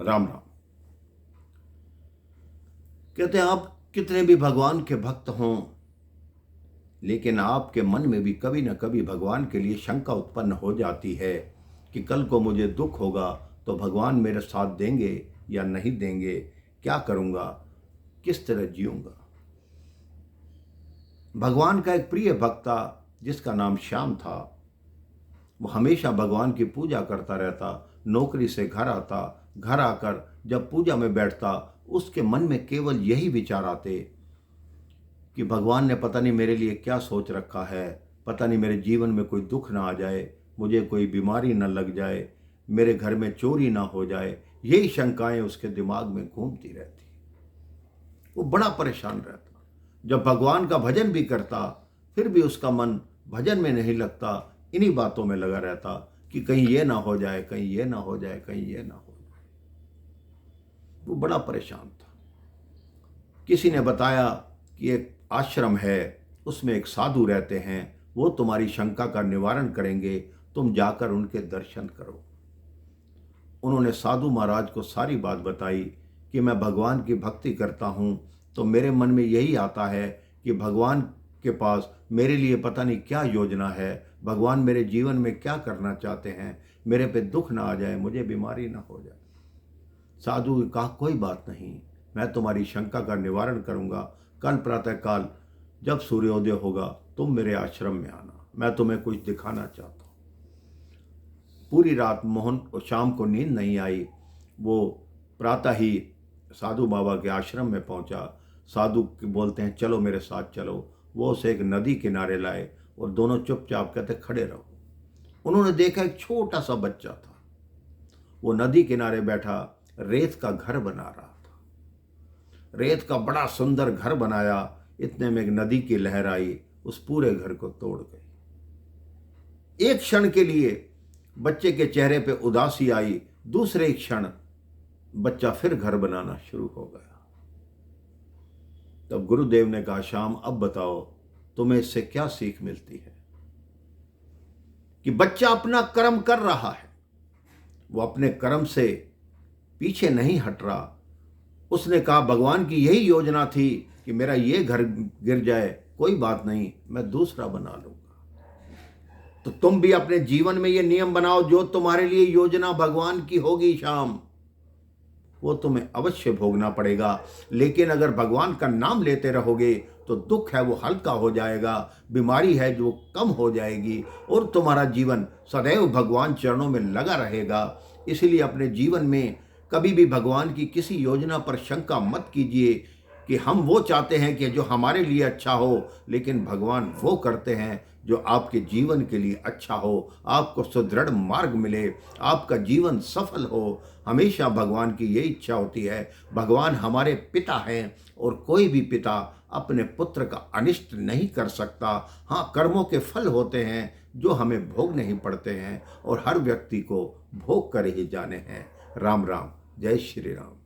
राम राम। कहते हैं आप कितने भी भगवान के भक्त हों, लेकिन आपके मन में भी कभी न कभी भगवान के लिए शंका उत्पन्न हो जाती है कि कल को मुझे दुख होगा तो भगवान मेरे साथ देंगे या नहीं देंगे, क्या करूँगा, किस तरह जीऊँगा। भगवान का एक प्रिय भक्त था जिसका नाम श्याम था। वो हमेशा भगवान की पूजा करता रहता, नौकरी से घर आता, घर आकर जब पूजा में बैठता उसके मन में केवल यही विचार आते कि भगवान ने पता नहीं मेरे लिए क्या सोच रखा है, पता नहीं मेरे जीवन में कोई दुख ना आ जाए, मुझे कोई बीमारी ना लग जाए, मेरे घर में चोरी ना हो जाए। यही शंकाएं उसके दिमाग में घूमती रहती। वो बड़ा परेशान रहता। जब भगवान का भजन भी करता फिर भी उसका मन भजन में नहीं लगता, इन्हीं बातों में लगा रहता कि कहीं ये ना हो जाए, कहीं ये ना हो जाए, कहीं ये ना हो जाए। वो बड़ा परेशान था। किसी ने बताया कि एक आश्रम है, उसमें एक साधु रहते हैं, वो तुम्हारी शंका का निवारण करेंगे, तुम जाकर उनके दर्शन करो। उन्होंने साधु महाराज को सारी बात बताई कि मैं भगवान की भक्ति करता हूँ, तो मेरे मन में यही आता है कि भगवान के पास मेरे लिए पता नहीं क्या योजना है, भगवान मेरे जीवन में क्या करना चाहते हैं, मेरे पे दुख ना आ जाए, मुझे बीमारी ना हो जाए। साधु ने कहा कोई बात नहीं, मैं तुम्हारी शंका का निवारण करूंगा। कल प्रातःकाल जब सूर्योदय होगा तुम मेरे आश्रम में आना, मैं तुम्हें कुछ दिखाना चाहता हूँ। पूरी रात मोहन और शाम को नींद नहीं आई। वो प्रातः ही साधु बाबा के आश्रम में पहुंचा। साधु बोलते हैं चलो मेरे साथ चलो। वो उसे एक नदी किनारे लाए और दोनों चुपचाप कहते खड़े रहो। उन्होंने देखा एक छोटा सा बच्चा था, वो नदी किनारे बैठा रेत का घर बना रहा था। रेत का बड़ा सुंदर घर बनाया, इतने में एक नदी की लहर आई, उस पूरे घर को तोड़ गई। एक क्षण के लिए बच्चे के चेहरे पे उदासी आई, दूसरे क्षण बच्चा फिर घर बनाना शुरू हो गया। तब गुरुदेव ने कहा श्याम अब बताओ तुम्हें इससे क्या सीख मिलती है कि बच्चा अपना कर्म कर रहा है, वो अपने कर्म से पीछे नहीं हट रहा। उसने कहा भगवान की यही योजना थी कि मेरा ये घर गिर जाए, कोई बात नहीं, मैं दूसरा बना लूंगा। तो तुम भी अपने जीवन में ये नियम बनाओ, जो तुम्हारे लिए योजना भगवान की होगी श्याम, वो तुम्हें अवश्य भोगना पड़ेगा। लेकिन अगर भगवान का नाम लेते रहोगे तो दुख है वो हल्का हो जाएगा, बीमारी है जो कम हो जाएगी और तुम्हारा जीवन सदैव भगवान चरणों में लगा रहेगा। इसलिए अपने जीवन में कभी भी भगवान की किसी योजना पर शंका मत कीजिए कि हम वो चाहते हैं कि जो हमारे लिए अच्छा हो, लेकिन भगवान वो करते हैं जो आपके जीवन के लिए अच्छा हो, आपको सुदृढ़ मार्ग मिले, आपका जीवन सफल हो। हमेशा भगवान की यही इच्छा होती है। भगवान हमारे पिता हैं और कोई भी पिता अपने पुत्र का अनिष्ट नहीं कर सकता। हाँ, कर्मों के फल होते हैं जो हमें भोगने ही पड़ते हैं और हर व्यक्ति को भोग कर ही जाने हैं। राम राम, जय श्री राम।